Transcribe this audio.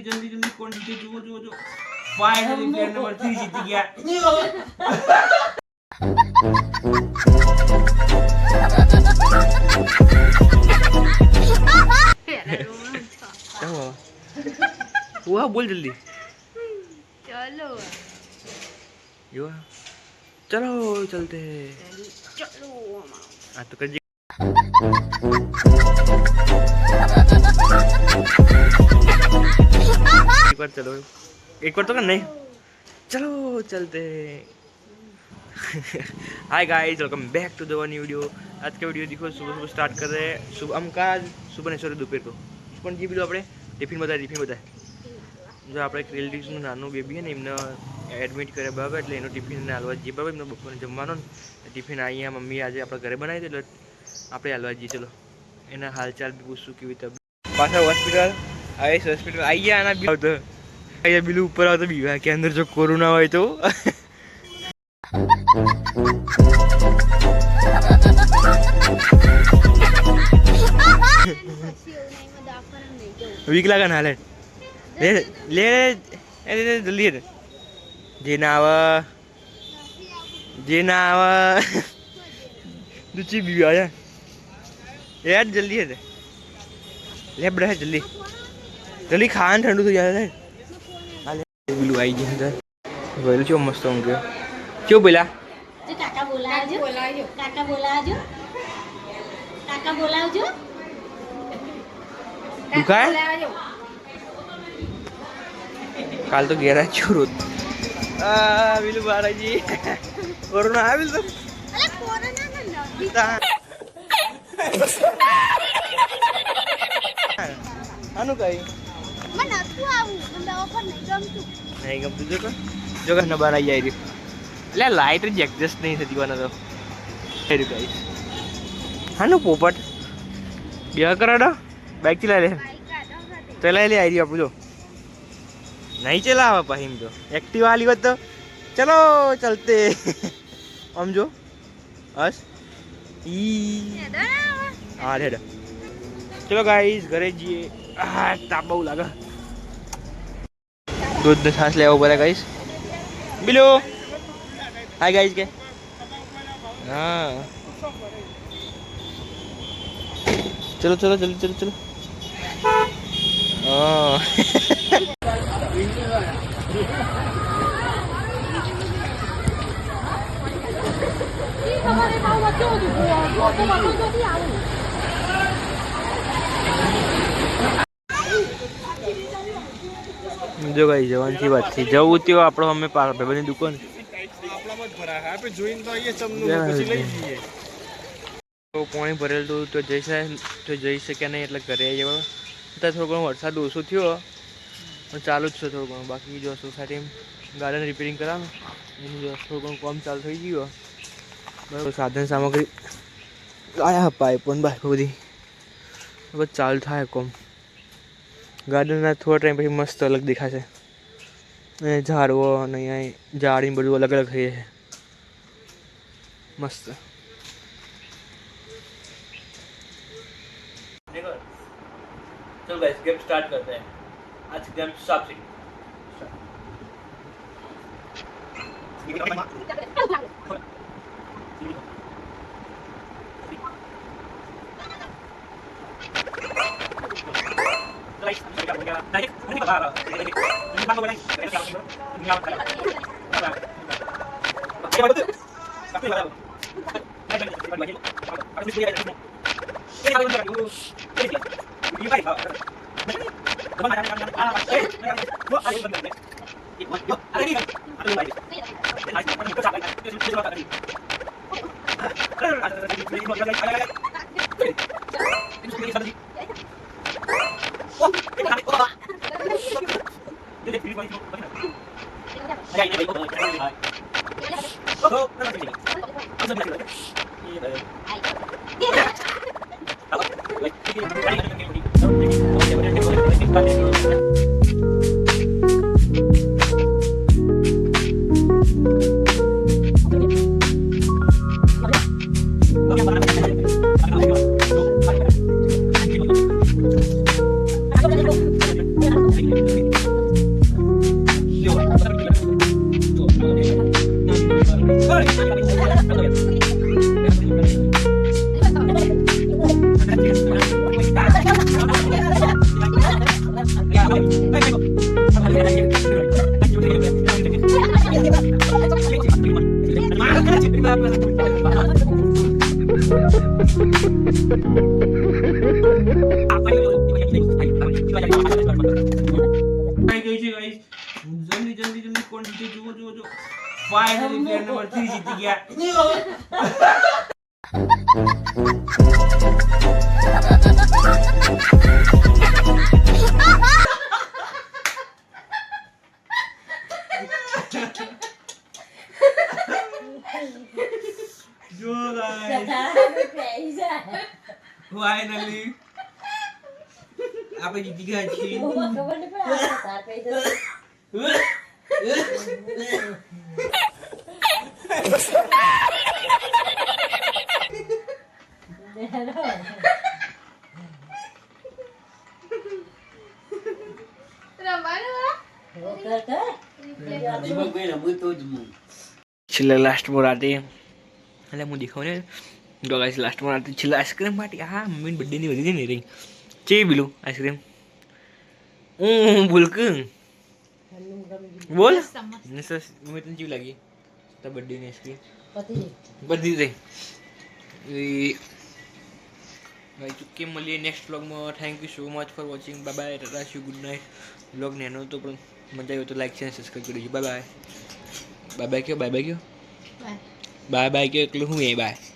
जल्दी जल्दी कौन जीते जो जो जो फाइनली प्लेयर नंबर 3 जीत गया हुआ बोल जल्दी चलो युवा चलो चलते हैं चलो हाँ तो कर एक बार तो कर नहीं चलो चलते hi guys welcome back to the one video. आज का वीडियो देखो सुबह सुबह स्टार्ट कर रहे हैं सुबह हम का सुबह नहीं सॉरी दोपहर को પણ જે પેલું આપણે ટિફિન બતાય જો આપણે એક રિલેટિવ્સનું નાનું બેબી છે ને એમને એડમિટ કરે બરાબર એટલે એનો ટિફિન હાલવા જઈએ બરાબર એમનો બપોરે જમવાનો ને ટિફિન અહીંયા મમ્મી આજે આપણા ઘરે બનાવી દે એટલે આપણે હાલવા જઈએ ચલો એના હાલચાલ બી પૂછશું કેવી તબિયત પાછા હોસ્પિટલ આવીશ હોસ્પિટલ આવી ગયા આના બી આવતો અહીંયા બિલું ઉપર આવતો બીવા કે અંદર જો કોરોના હોય તો वीक लगा ना ले ले जल्दी जे ना आवा दूसरी भी आया यार जल्दी है ले बड़ा है जल्दी जल्दी खान ठंडू तो जाता है बिल्लू आई जी अंदर बोल क्यों मस्त होंगे क्यों बोला काका बोला काका बोला जो दुखा है काल तो गेरा चूर बिल्लू बारा जी कोरोना है बिल्लू अरे कोरोना अनु कहीं मन अतु आऊ મને ઓફર નહીં ગમતું જો કે ન બહાર આવી જાય એટલે લાઈટ જ એડજસ્ટ નહીં થતી વાના તો હેરી ગાઈસ હાનું પોપટ બે કરાડો બાઈક ચલા લે ચલાઈ લે આવી આપણું જો નહીં ચલાવા પછી એમ તો એક્ટિવા આલી હોત તો ચલો ચલતે આમ જો બસ હા રેડ ચલો ગાઈસ ઘરે જઈએ તાપ બહુ લાગે दूध ने सांस लेवा पड़ा गाइस बिलो हाय गाइस के हाँ चलो चलो जल्दी चलो चलो जो गाइस जवान की बात थी जવું त्यो આપણો અમે ભાઈબંધની દુકાન આપલામાં જ ભરા આપણે જોઈન તો અહીંયા ચમનું પછી લઈ જઈએ તો પાણી ભરેલ તો જઈ શક્યા નહીં એટલે ઘરે આવી જવા ત્યાં થોડો ઘણો વરસાદ ઓછો થયો પણ ચાલુ જ છે થોડું ઘણું બાકી જો સોસાયટી ગાર્ડન રિપેરિંગ કરાવવાનું એનું જો થોડું ઘણું કામ ચાલુ થઈ ગયું બરાબર સાધન સામગ્રી લાયા પાઇપ પણ બાઈક બધી હવે ચાલુ થાય કોમ ગાર્ડનના થોડા ટાઈમ પછી મસ્ત અલગ દેખાશે અને ઝાડવો અને અહીંયા ઝાડી બધું અલગ અલગ થઈ છે મસ્ત चलो गाइस गेम स्टार्ट करते हैं आज गेम सांप सीढ़ी Thank you. જલ્દી જલ્દી જલ્દી કોણ જીતે જુઓ જુઓ જુઓ ફાઇનલી પ્લેયર નંબર 3 જીતી ગયા જો ગાઈસ ફાઇનલી આપણે જીતી ગયા છીએ છેલ્લા લાસ્ટમાં રાતે એટલે હું દેખાવ ને તો ગાઈસ લાસ્ટમાં રાતે છેલ્લા આઈસ્ક્રીમ પાર્ટી હા મમ્મીની બર્થડેની વધી ને રહી છે બીલું આઈસ્ક્રીમ બોલ કે બોલ નિસસ મને તને કેવી લાગી તો બર્થડેની આઈસ્ક્રીમ બધી રહી ભાઈ ચૂકે મળીએ નેક્સ્ટ વ્લોગમાં thank you so much for watching bye bye Tata C good night vlog nano તો પણ મજા આવ્યો તો લાઈક છે સબસ્ક્રાઈબ કરી દેજો બાય બાય બાય બાય કયો બાય બાય કયો બાય બાય કયો એટલે હું એ બાય